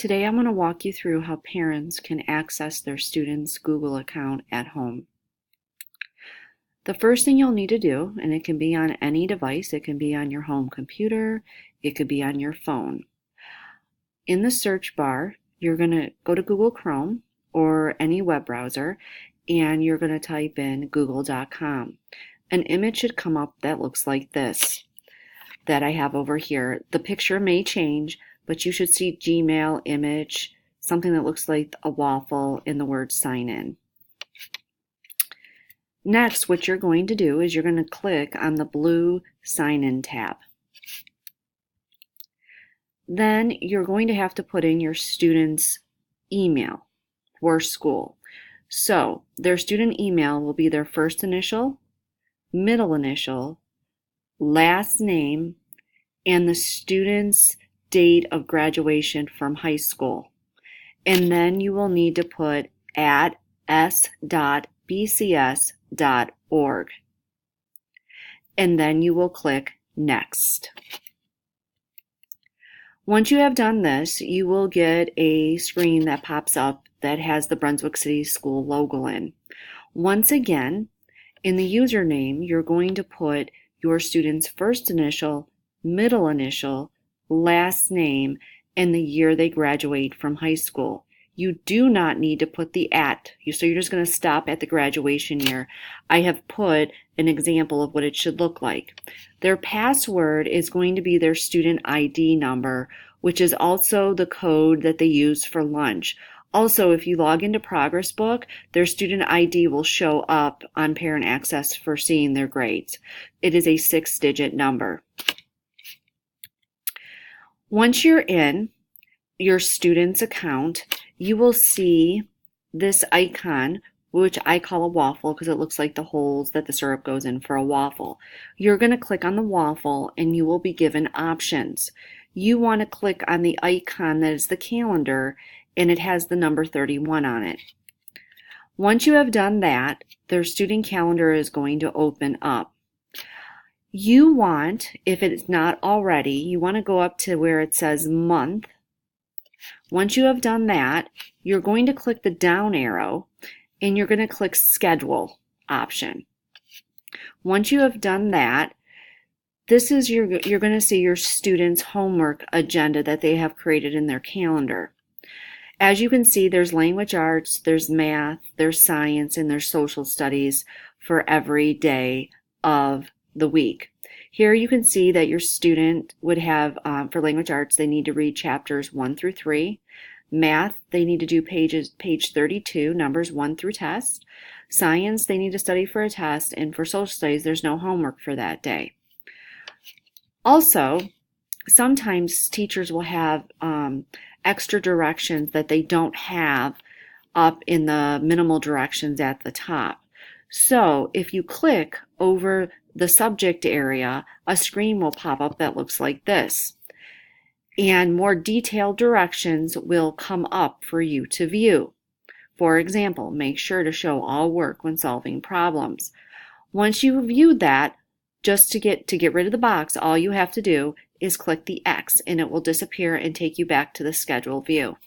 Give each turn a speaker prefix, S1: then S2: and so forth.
S1: Today I'm going to walk you through how parents can access their students' Google account at home. The first thing you'll need to do, and it can be on any device, it can be on your home computer, it could be on your phone. In the search bar, you're going to go to Google Chrome or any web browser, and you're going to type in google.com. An image should come up that looks like this that I have over here. The picture may change, but you should see Gmail image, something that looks like a waffle, and the word sign in. Next, what you're going to do is you're going to click on the blue sign in tab. Then you're going to have to put in your student's email for school. So their student email will be their first initial, middle initial, last name, and the student's date of graduation from high school. And then you will need to put at s.bcs.org. And then you will click Next. Once you have done this, you will get a screen that pops up that has the Brunswick City School logo in. Once again, in the username, you're going to put your student's first initial, middle initial, last name, and the year they graduate from high school. You do not need to put the at, so you're just going to stop at the graduation year. I have put an example of what it should look like. Their password is going to be their student ID number, which is also the code that they use for lunch. Also, if you log into Progress Book, their student ID will show up on Parent Access for seeing their grades. It is a 6-digit number. Once you're in your student's account, you will see this icon, which I call a waffle because it looks like the holes that the syrup goes in for a waffle. You're going to click on the waffle and you will be given options. You want to click on the icon that is the calendar, and it has the number 31 on it. Once you have done that, their student calendar is going to open up. You want, if it's not already, you want to go up to where it says month. Once you have done that, you're going to click the down arrow and you're going to click schedule option. Once you have done that, this is you're going to see your students' homework agenda that they have created in their calendar. As you can see, there's language arts, there's math, there's science, and there's social studies for every day of the week. Here you can see that your student would have, for language arts, they need to read chapters 1 through 3. Math, they need to do page 32, numbers 1 through test. Science, they need to study for a test. And for social studies, there's no homework for that day. Also, sometimes teachers will have extra directions that they don't have up in the minimal directions at the top. So if you click over the subject area, a screen will pop up that looks like this. And more detailed directions will come up for you to view. For example, make sure to show all work when solving problems. Once you've viewed that, just to get rid of the box, all you have to do is click the X and it will disappear and take you back to the schedule view.